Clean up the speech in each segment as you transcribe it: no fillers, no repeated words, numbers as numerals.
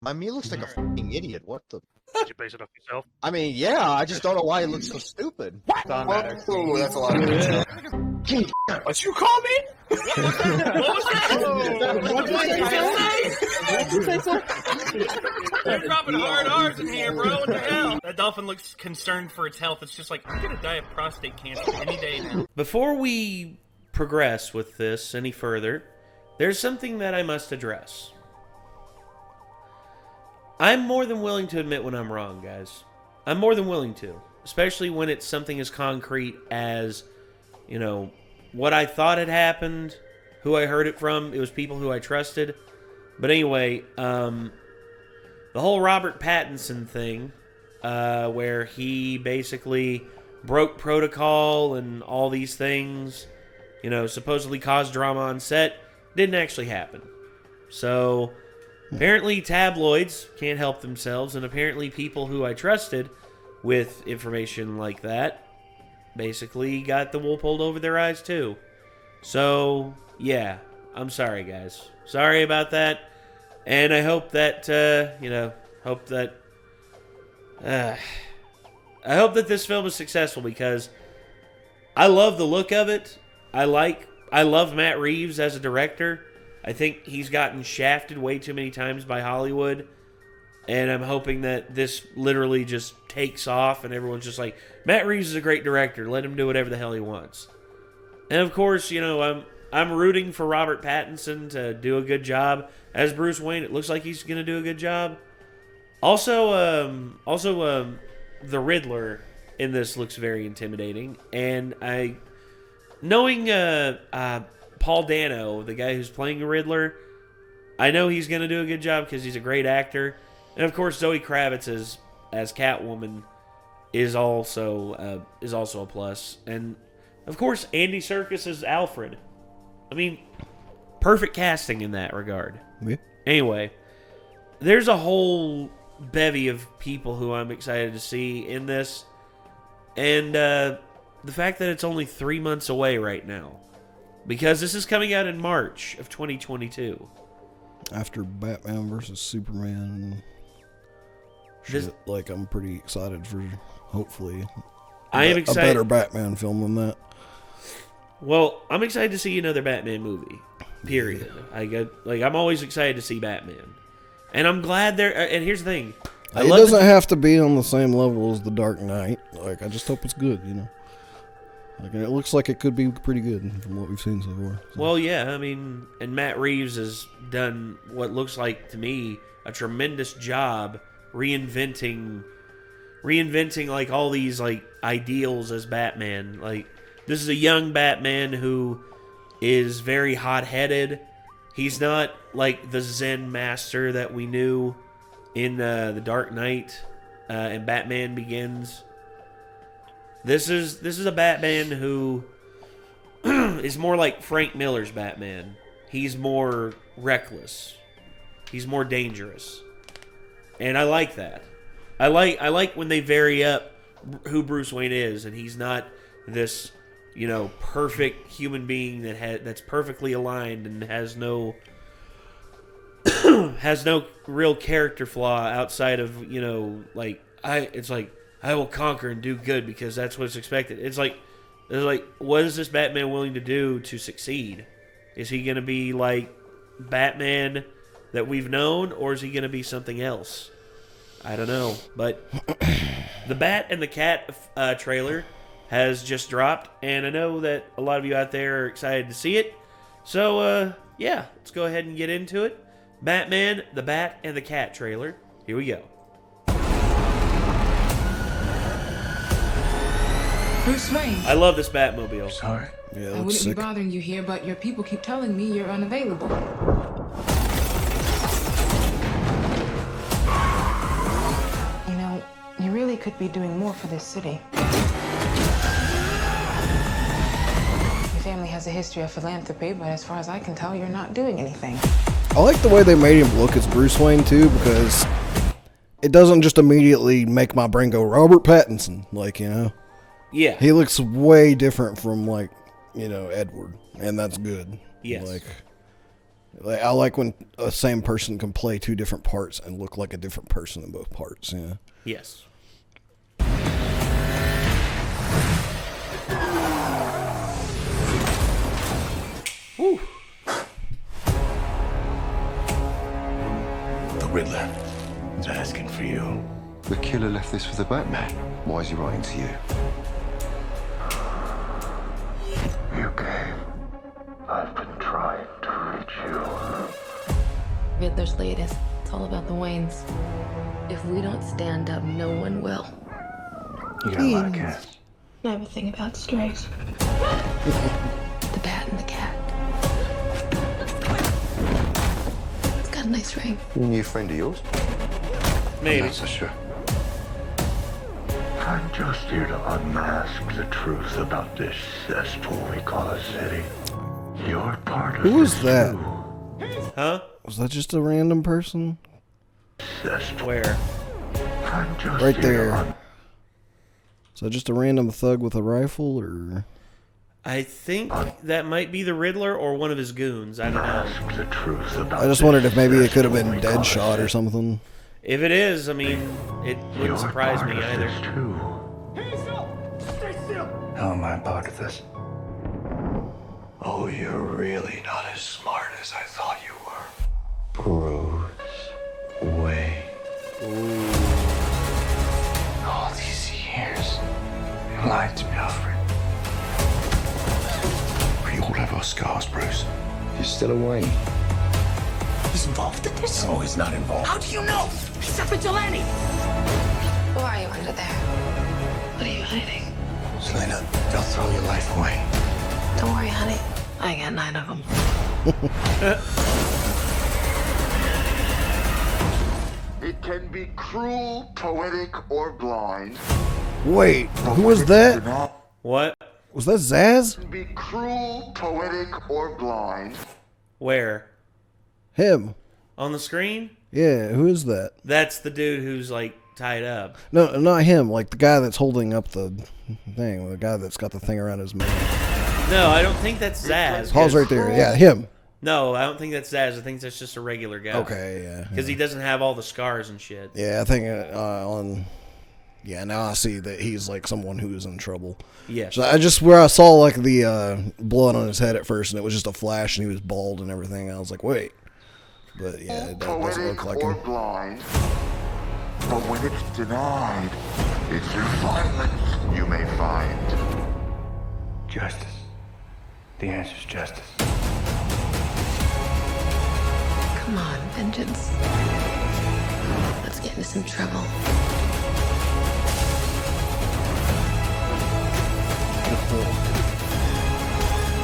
My me looks like a fucking idiot. What the? Did you base it off yourself? I mean, yeah, I just don't know why it looks so stupid. Whoa, that's a lot of good stuff. What you call me? You're dropping hard R's in here, bro. What the hell? That dolphin looks concerned for its health. It's just like, I'm gonna die of prostate cancer any day now. Before we progress with this any further, there's something that I must address. I'm more than willing to admit when I'm wrong, guys. I'm more than willing to. Especially when it's something as concrete as, you know, what I thought had happened, who I heard it from. It was people who I trusted. But anyway, the whole Robert Pattinson thing, where he basically broke protocol and all these things, you know, supposedly caused drama on set, didn't actually happen. So apparently tabloids can't help themselves, and apparently people who I trusted with information like that basically got the wool pulled over their eyes too. So, yeah, I'm sorry, guys. Sorry about that. And I hope that, I hope that this film is successful, because I love the look of it. I love Matt Reeves as a director. I think he's gotten shafted way too many times by Hollywood, and I'm hoping that this literally just takes off and everyone's just like, Matt Reeves is a great director, let him do whatever the hell he wants. And of course, you know, I'm rooting for Robert Pattinson to do a good job as Bruce Wayne. It looks like he's going to do a good job. Also, the Riddler in this looks very intimidating, and knowing Paul Dano, the guy who's playing the Riddler, I know he's going to do a good job because he's a great actor. And of course, Zoe Kravitz as Catwoman is also a plus. And of course, Andy Serkis as Alfred. I mean, perfect casting in that regard. Yeah. Anyway, there's a whole bevy of people who I'm excited to see in this. And the fact that it's only 3 months away right now, because this is coming out in March of 2022. After Batman versus Superman and shit, like, I'm pretty excited for, hopefully, I am excited. A better Batman film than that. Well, I'm excited to see another Batman movie. Period. I'm always excited to see Batman, and I'm glad they're. And here's the thing, It doesn't have to be on the same level as The Dark Knight. Like, I just hope it's good, you know. Like, it looks like it could be pretty good from what we've seen so far. So. Well, yeah, I mean, and Matt Reeves has done what looks like to me a tremendous job reinventing like all these like ideals as Batman. Like, this is a young Batman who is very hot-headed. He's not like the Zen master that we knew in The Dark Knight and Batman Begins. This is a Batman who is more like Frank Miller's Batman. He's more reckless. He's more dangerous. And I like that. I like when they vary up who Bruce Wayne is, and he's not this, you know, perfect human being that's perfectly aligned and has no real character flaw outside of, you know, like I will conquer and do good because that's what's expected. It's like, what is this Batman willing to do to succeed? Is he going to be like Batman that we've known, or is he going to be something else? I don't know. But the Bat and the Cat trailer has just dropped, and I know that a lot of you out there are excited to see it. So, yeah, let's go ahead and get into it. Batman, the Bat, and the Cat trailer. Here we go. Bruce Wayne. I love this Batmobile. Sorry. Yeah, I wouldn't be bothering you here, but your people keep telling me you're unavailable. You know, you really could be doing more for this city. Your family has a history of philanthropy, but as far as I can tell, you're not doing anything. I like the way they made him look as Bruce Wayne, too, because it doesn't just immediately make my brain go, Robert Pattinson, like, you know? Yeah. He looks way different from, like, you know, Edward, and that's good. Yes. Like, Like, I like when a same person can play two different parts and look like a different person in both parts. Yeah. Yes. Woo. The Riddler is asking for you. The killer left this for the Batman. Why is he writing to you? You came. I've been trying to reach you. Riddler's latest. It's all about the Waynes. If we don't stand up, no one will. You got a lot of cats. I have a thing about strays. The bat and the cat. It's got a nice ring. A new friend of yours? Maybe. I'm not so sure. I'm just here to unmask the truth about this cesspool we call a city. You're part of Who was this that? too. Huh? Was that just a random person? Cesspool. Where? I'm just Right here there. to Is that just a random thug with a rifle, or? I think that might be the Riddler or one of his goons. I don't know. unmask the truth about I just this wondered if maybe it could have been cesspool we call a Deadshot or city. something. If it is, I mean, it You're wouldn't surprise part me of either. this too. How am I part of this? Oh, you're really not as smart as I thought you were. Bruce Wayne. All these years, you lied to me, Alfred. We all have our scars, Bruce. You're still away. He's involved in this? No, he's not involved. How do you know? He's a vigilante. Who are you under there? What are you hiding? Selena, don't throw your life away. Don't worry, honey. I got 9 of them. It can be cruel, poetic, or blind. Wait, who was that? What? Was that Zaz? It can be cruel, poetic, or blind. Where? Him. On the screen? Yeah, who is that? That's the dude who's like tied up. No, not him. Like the guy that's holding up the thing. The guy that's got the thing around his mouth. No, I don't think that's Zaz. Paul's right there. Yeah, him. No, I don't think that's Zaz. I think that's just a regular guy. Okay, yeah. Because he doesn't have all the scars and shit. Yeah, I think on. Yeah, now I see that he's like someone who is in trouble. Yes. So I just where I saw like the blood on his head at first, and it was just a flash, and he was bald and everything. I was like, wait. But yeah, that doesn't look like or him. blind. But when it's denied, it's through violence you may find. Justice. The answer's justice. Come on, vengeance. Let's get into some trouble.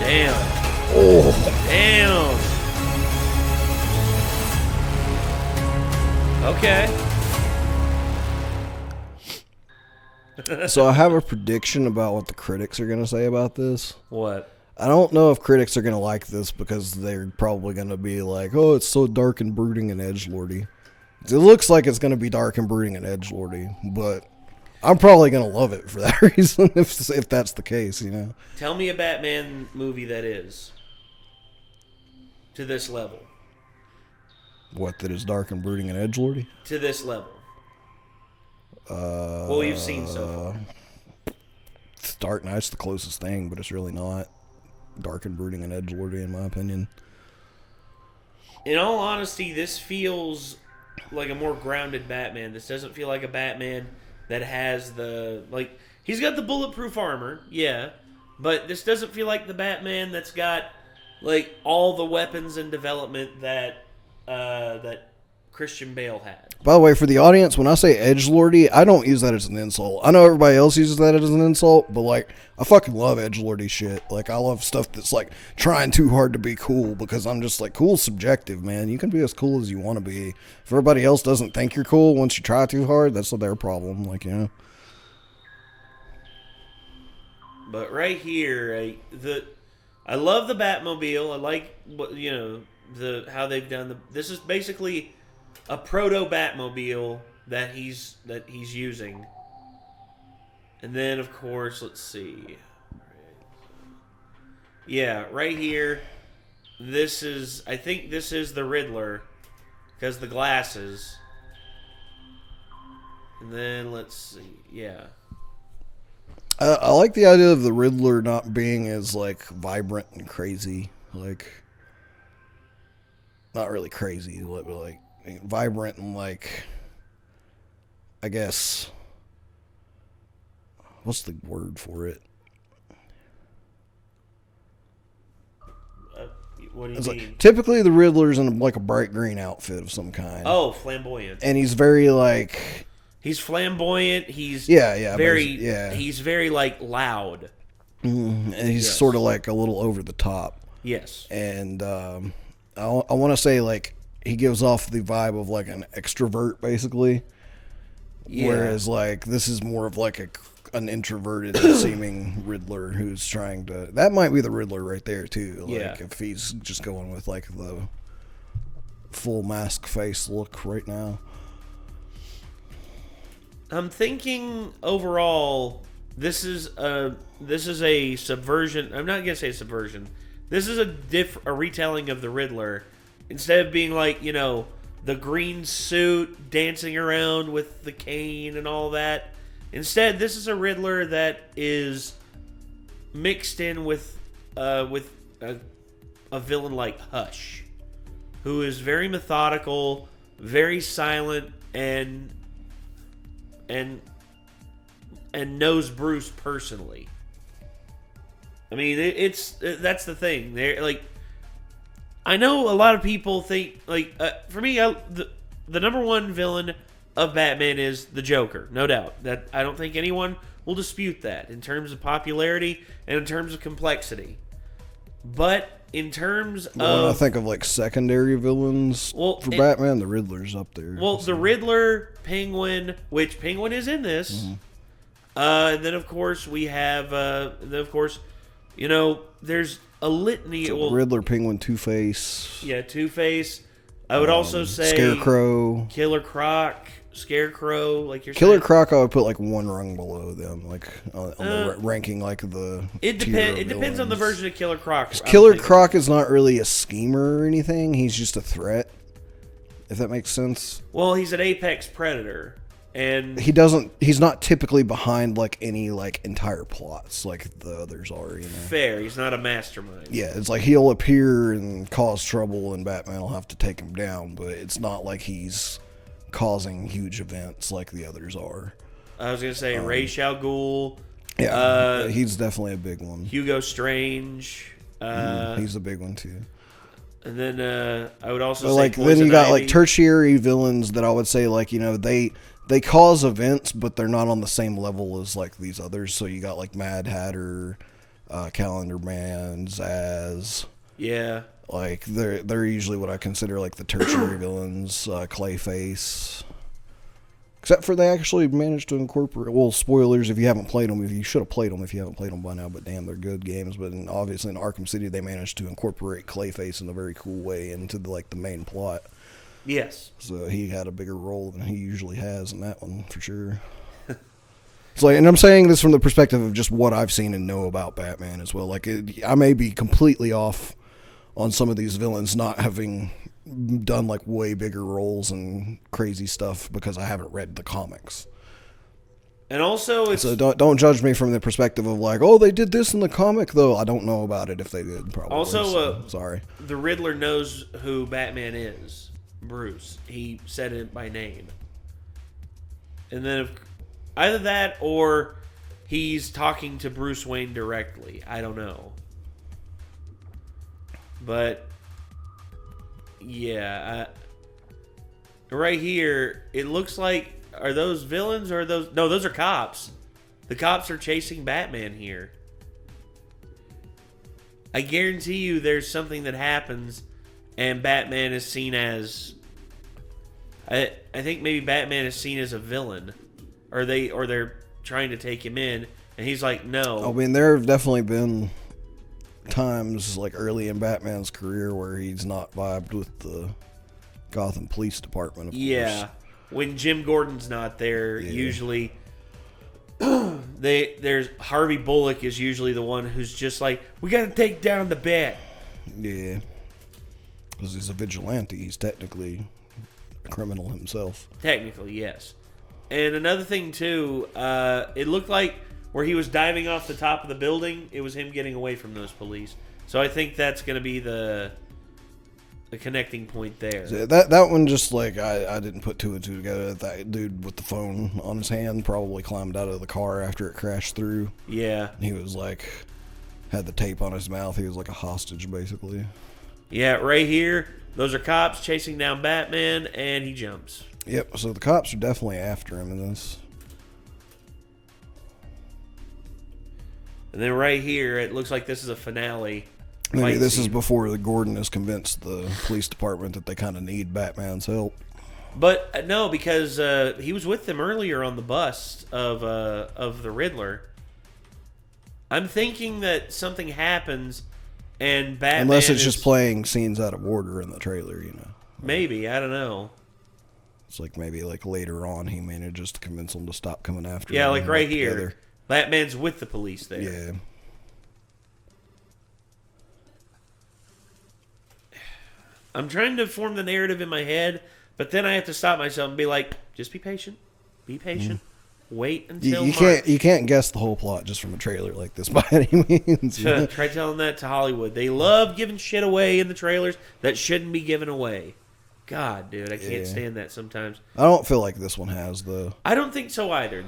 Damn. Oh. Damn. Okay. So I have a prediction about what the critics are going to say about this. What? I don't know if critics are going to like this because they're probably going to be like, oh, it's so dark and brooding and edgelordy. It looks like it's going to be dark and brooding and edgelordy, but I'm probably going to love it for that reason if that's the case, you know. Tell me a Batman movie that is to this level. What, that is dark and brooding and edgelordy? To this level. What we've seen so far. Dark Knight's the closest thing, but it's really not dark and brooding and edgelordy in my opinion. In all honesty, this feels like a more grounded Batman. This doesn't feel like a Batman that has the, like, he's got the bulletproof armor, yeah, but this doesn't feel like the Batman that's got, like, all the weapons in development that Christian Bale had. By the way, for the audience, when I say edgelordy, I don't use that as an insult. I know everybody else uses that as an insult, but like, I fucking love edgelordy shit. Like, I love stuff that's like trying too hard to be cool because I'm just like, cool's subjective, man. You can be as cool as you want to be. If everybody else doesn't think you're cool once you try too hard, that's their problem. Like, you know. But right here, I love the Batmobile. I like what, you know, how they've done this is basically a proto Batmobile that he's using. And then of course, let's see. Yeah, right here I think this is the Riddler because the glasses. And then let's see. Yeah. I like the idea of the Riddler not being as like vibrant and crazy, like not really crazy, but like vibrant and like, I guess, what's the word for it? What do you mean? Like, typically, the Riddler's in like a bright green outfit of some kind. Oh, flamboyant. And he's very like. He's flamboyant. He's very He's very like loud. And he's sort of like a little over the top. Yes. And I want to say like he gives off the vibe of like an extrovert, basically. Yeah. Whereas like this is more of like an introverted seeming Riddler who's trying to. That might be the Riddler right there too. Like if he's just going with like the full mask face look right now. I'm thinking overall, this is a subversion. I'm not gonna say subversion. This is a retelling of the Riddler. Instead of being like, you know, the green suit dancing around with the cane and all that. Instead, this is a Riddler that is mixed in with a villain like Hush, who is very methodical, very silent, and knows Bruce personally. I mean, that's the thing. They're like, I know a lot of people think like for me, the number one villain of Batman is the Joker, no doubt. That I don't think anyone will dispute that in terms of popularity and in terms of complexity. But in terms of, when I think of like secondary villains for Batman, the Riddler's up there. Well, the Riddler, Penguin, which Penguin is in this. Mm-hmm. And then of course we have, you know, there's a litany. So Riddler, Penguin, Two-Face. Yeah, Two-Face. I would also say Scarecrow, Killer Croc, Scarecrow, like you're Killer saying. Croc. I would put like one rung below them, like on the ranking, like the. It depends on the version of Killer Croc. Killer Croc is not really a schemer or anything. He's just a threat. If that makes sense. Well, he's an apex predator, and he's not typically behind like any like entire plots like the others are. You know. Fair. He's not a mastermind. Yeah, it's like he'll appear and cause trouble, and Batman will have to take him down. But it's not like he's causing huge events like the others are. I was gonna say Ra's al Ghul. Yeah, he's definitely a big one. Hugo Strange. He's a big one too. And then I would also say like Poison then you got Ivy. like tertiary villains that I would say like, you know, they cause events, but they're not on the same level as like these others. So you got like Mad Hatter, Calendar Man, Zaz. Yeah. Like they're usually what I consider like the tertiary villains. Clayface. Except for they actually managed to incorporate. Well, spoilers if you haven't played them. If you should have played them if you haven't played them by now. But damn, they're good games. But obviously in Arkham City they managed to incorporate Clayface in a very cool way into the main plot. Yes. So he had a bigger role than he usually has in that one for sure. So, and I'm saying this from the perspective of just what I've seen and know about Batman as well. Like I may be completely off on some of these villains not having done like way bigger roles and crazy stuff because I haven't read the comics. And also, it's, so don't judge me from the perspective of like, oh, they did this in the comic though. I don't know about it if they did. Probably. Also, so, sorry. The Riddler knows who Batman is. Bruce. He said it by name. And then if, either that or he's talking to Bruce Wayne directly. I don't know. But yeah, right here, it looks like, are those villains or are those... No, those are cops. The cops are chasing Batman here. I guarantee you there's something that happens and Batman is seen as... I think maybe Batman is seen as a villain. Or they're trying to take him in and he's like, no. I mean, there have definitely been times like early in Batman's career where he's not vibed with the Gotham Police Department, of course. When Jim Gordon's not there, usually there's Harvey Bullock is usually the one who's just like, we got to take down the Bat. Yeah. Because he's a vigilante. He's technically a criminal himself. Technically, yes. And another thing, too, it looked like where he was diving off the top of the building, it was him getting away from those police. So I think that's going to be the connecting point there. That one just like, I didn't put two and two together. That dude with the phone on his hand probably climbed out of the car after it crashed through. Yeah. He was like, had the tape on his mouth. He was like a hostage, basically. Yeah, right here, those are cops chasing down Batman, and he jumps. Yep, so the cops are definitely after him in this. And then right here, it looks like this is a finale. Maybe this is before the Gordon has convinced the police department that they kind of need Batman's help. But no, because he was with them earlier on the bus of the Riddler. I'm thinking that something happens and Batman Unless it's just playing scenes out of order in the trailer, you know. Maybe, I don't know. It's like maybe like later on he manages to convince them to stop coming after him. Yeah, like right here. Together. Batman's with the police there. Yeah. I'm trying to form the narrative in my head, but then I have to stop myself and be like, just be patient. Be patient. Wait until you can't guess the whole plot just from a trailer like this by any means. Try telling that to Hollywood. They love giving shit away in the trailers that shouldn't be given away. God, dude, I can't stand that sometimes. I don't feel like this one has, though. I don't think so either.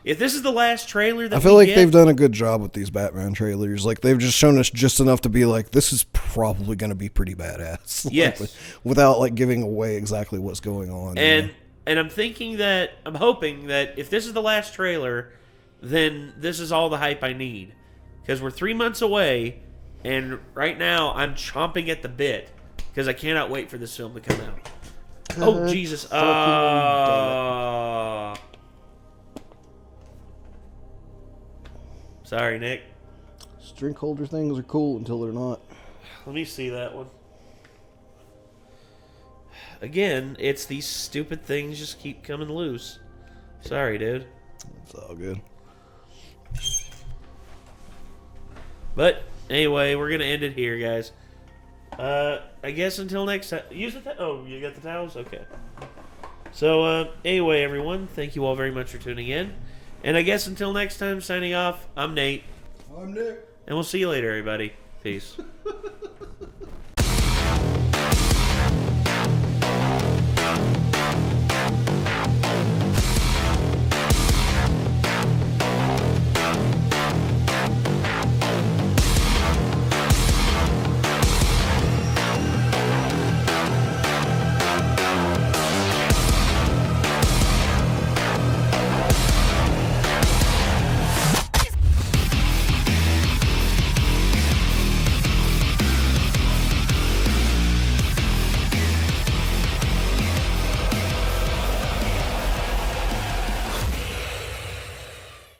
If this is the last trailer that I feel like they've done a good job with these Batman trailers. Like, they've just shown us just enough to be like, this is probably going to be pretty badass. Yes. Like, without, like, giving away exactly what's going on. And I'm hoping that if this is the last trailer, then this is all the hype I need. Because we're 3 months away, and right now I'm chomping at the bit. Because I cannot wait for this film to come out. Oh, Jesus. Sorry, Nick. Drink holder things are cool until they're not. Let me see that one. Again, it's these stupid things just keep coming loose. Sorry, dude. It's all good. But, anyway, we're going to end it here, guys. I guess until next time. Use the oh, you got the towels? Okay. So, anyway, everyone, thank you all very much for tuning in. And I guess until next time, signing off, I'm Nate. I'm Nick. And we'll see you later, everybody. Peace.